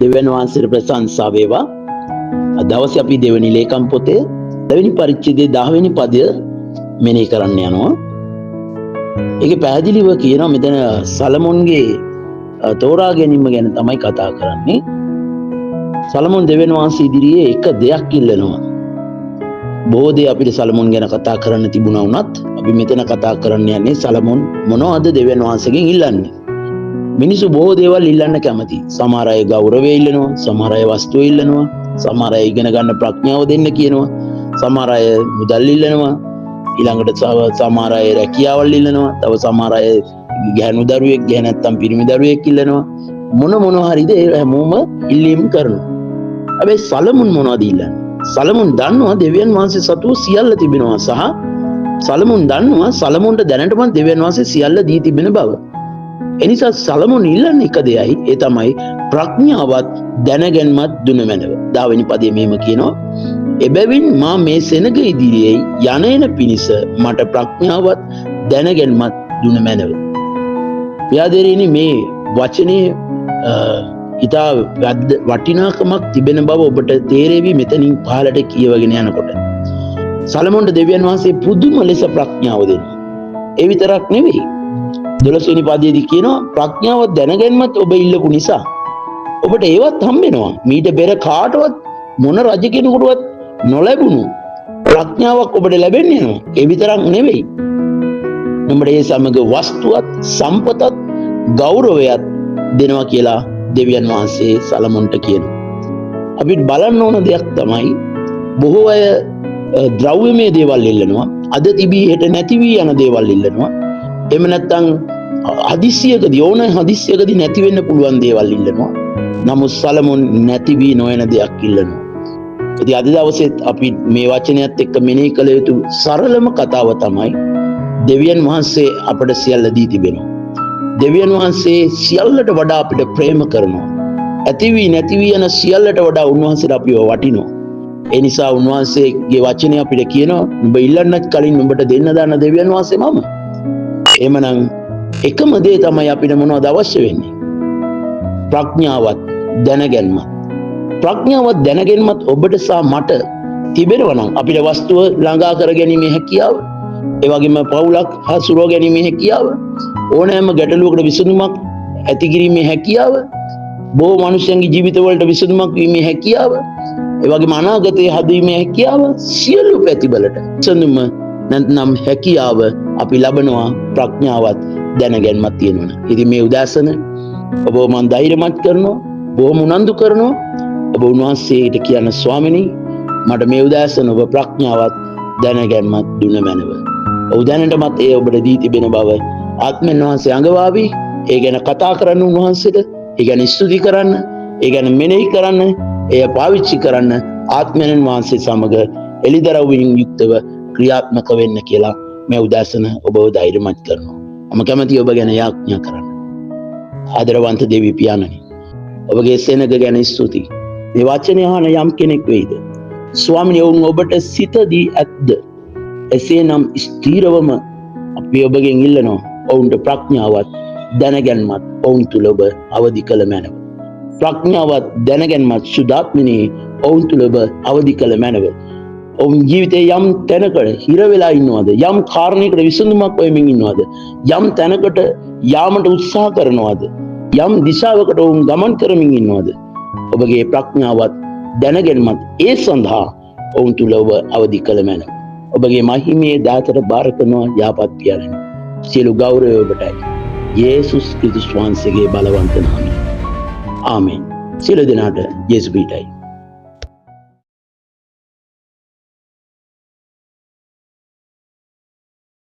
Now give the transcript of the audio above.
දෙවියන් වහන්සේට ප්‍රශංසා වේවා. දවසේ අපි දෙවෙනි ලේකම් පොතේ දෙවෙනි පරිච්ඡේදයේ 10 වෙනි පදය මෙනෙහි කරන්න යනවා. ඒකේ පැහැදිලිව කියනවා මෙතන සලමොන්ගේ තෝරා ගැනීම ගැන තමයි කතා කරන්නේ. සලමොන් දෙවියන් වහන්සේ ඉදිරියේ එක දෙයක් ඉල්ලනවා. බොහෝ දේ අපිට සලමොන් ගැන කතා කරන්න තිබුණා වුණත් අපි මෙතන කතා කරන්න යන්නේ සලමොන් මොනවද දෙවියන් වහන්සේගෙන් ඉල්ලන්නේ. මිනිස්සු බොහෝ දේවල් ඉල්ලන්න කැමති. සමහර අය ගෞරවය ඉල්ලනවා, සමහර අය වස්තුව ඉල්ලනවා, සමහර අය ඉගෙන ගන්න ප්‍රඥාව දෙන්න කියනවා, සමහර අය මුදල් ඉල්ලනවා, ඊළඟට සමහර අය රැකියාවල් ඉල්ලනවා, තව සමහර අය ගැහණු දරුවෙක් ගැහ නැත්තම් පිරිමි දරුවෙක් ඉල්ලනවා. මොන හරිද ඒ හැමෝම ඉල්ලීම් කරනවා. හැබැයි සලමොන් මොනවද ඉල්ලන්නේ? සලමොන් දන්නවා දෙවියන් වහන්සේ සතුව සියල්ල තිබෙනවා සහ සලමොන් දන්නවා සලමොන්ට දැනටමත් දෙවියන් වහන්සේ සියල්ල දී තිබෙන බව. එනිසා සලමොන් ඉල්ලන්නේ එක දෙයයි, ඒ තමයි ප්‍රඥාවත් දැනගැන්මත් දුන මැනව. 10 වෙනි පදයේ මෙහෙම කියනවා, එබැවින් මා මේ සෙනග ඉදිරියේ යන පිණිස මට ප්‍රඥාවත් දැනගැන්මත් දුන මැනව. පියාදෙරිනි, මේ වචනේ ඉතා වටිනාකමක් තිබෙන බව ඔබට තේරෙවි මෙතනින් පහළට කියවගෙන යනකොට. සලමොන්ට දෙවියන් වහන්සේ පුදුම ලෙස ප්‍රඥාව දෙනවා. ඒ විතරක් නෙවෙයි, 12 වෙනි පදයේදී කියනවා ප්‍රඥාව දැනගැන්මත් ඔබ ඉල්ලපු නිසා ඔබට ඒවත් හම්බෙනවා. මීට පෙර කාටවත් මොන රජ කෙනෙකුටවත් නොලැබුණු ප්‍රඥාවක් ඔබට ලැබෙන්නේ යනවා. ඒ විතරක් නෙවෙයි, ඔබට ඒ සමග වස්තුවත් සම්පතත් ගෞරවයත් දෙනවා කියලා දෙවියන් වහන්සේ සලමොන්ට කියනවා. අපිට බලන්න ඕන දෙයක් තමයි බොහෝ අය ද්‍රව්‍යමය දේවල් ඉල්ලනවා. අද තිබී හෙට නැති වී යන දේවල් ඉල්ලනවා. එහෙම නැත්නම් හදිස්සියකදී නැති වෙන්න පුළුවන් දේවල් ඉල්ලනවා. නමුත් සලමොන් නැති වී නොයන දෙයක් ඉල්ලනවා. ඉතින් අද දවසේත් අපි මේ වචනයත් එක්ක මෙනෙහි කළ යුතු සරලම කතාව තමයි දෙවියන් වහන්සේ අපට සියල්ල දී තිබෙනවා. දෙවියන් වහන්සේ සියල්ලට වඩා අපිට ප්‍රේම කරනවා. ඇති වී නැති වී යන සියල්ලට වඩා උන්වහන්සේට අපිව වටිනවා. ඒ නිසා උන්වහන්සේගේ වචනේ අපිට කියනවා, ඔබ ඉල්ලන්නත් කලින් ඔබට දෙන්න දාන දෙවියන් වහන්සේ මම. එහෙමනම් එකම දේ තමයි අපිට මොනවද අවශ්‍ය වෙන්නේ? ප්‍රඥාවත් දැනගැන්මත්. ප්‍රඥාවත් දැනගැන්මත් ඔබට සහ මට තිබෙනවා නම් අපිට වස්තුව ළඟා කර ගැනීමේ හැකියාව, ඒ වගේම පවුලක් හසුරුව ගැනීමේ හැකියාව, ඕනෑම ගැටලුවකට විසඳුමක් ඇති කිරීමේ හැකියාව, බොහෝ මිනිසුන්ගේ ජීවිතවලට විසඳුමක් වීමේ හැකියාව, ඒ වගේම අනාගතයේ හදීමේ හැකියාව, සියලු පැතිවලට විසඳුම නැත්නම් හැකියාව අපි ලබනවා ප්‍රඥාවත් දැනගැන්මත් තියෙනවා. ඉතින් මේ උදාසන ඔබ මන් ධෛර්යමත් කරනවා, බොහොම උනන්දු කරනවා. ඔබ උන්වහන්සේට කියන ස්වාමිනී, මට මේ උදාසන ඔබ ප්‍රඥාවත් දැනගැන්මත් දුන්න මැනව. ඔව් දැනටමත් ඒ ඔබට දී තිබෙන බව ආත්මෙන් වහන්සේ අඟවාවි. ඒ ගැන කතා කරන්න උන්වහන්සේට, ඒ ගැන ස්තුති කරන්න, ඒ ගැන මෙනෙහි කරන්න, එය පාවිච්චි කරන්න ආත්මෙන් වහන්සේ සමග එලිදරව්වකින් යුක්තව ක්‍රියාත්මක වෙන්න කියලා මේ උදාසන ඔබව ධෛර්යමත් කරනවා. මම කැමතියි ඔබ ගැන යාඥා කරන්න. ආදරවන්ත දෙවි පියාණනි, ඔබගේ සෙනග ගැන ස්තුතියි. මේ වචනේ අහන යම් කෙනෙක් වෙයිද ස්වාමිනේ, ඔබට සිත දී ඇත්ද? එසේනම් ස්ථීරවම අපි ඔබගෙන් ඉල්ලනවා, ඔවුන්ට ප්‍රඥාවත් දැනගැන්මත් ඔවුන් තුල ඔබ අවදි කළ මැනව. ප්‍රඥාවත් දැනගැන්මත් සුදාත්මනේ ඔවුන් තුල ඔබ අවදි කළ මැනව. ඔවුන් ජීවිතේ යම් තැනකට හිර වෙලා ඉන්නවද? යම් කාරණයකට විසඳුමක් හොයමින් ඉන්නවද? යම් තැනකට යාමට උත්සාහ කරනවද? යම් දිශාවකට ඔවුන් ගමන් කරමින් ඉන්නවද? ඔබගේ ප්‍රඥාවත් දැනගැන්මත් ඒ සඳහා ඔවුන් තුල ඔබ අවදි කළ මැනව. ඔබගේ මහිමේ දාතට බාර කරනවා යාපත් පියාණනි. සියලු ගෞරවය ඔබටයි. යේසුස් ක්‍රිස්තුස් වහන්සේගේ බලවන්ත නාමයෙන්. ආමෙන්. සියලු දෙනාට යේසුස් පිටයි.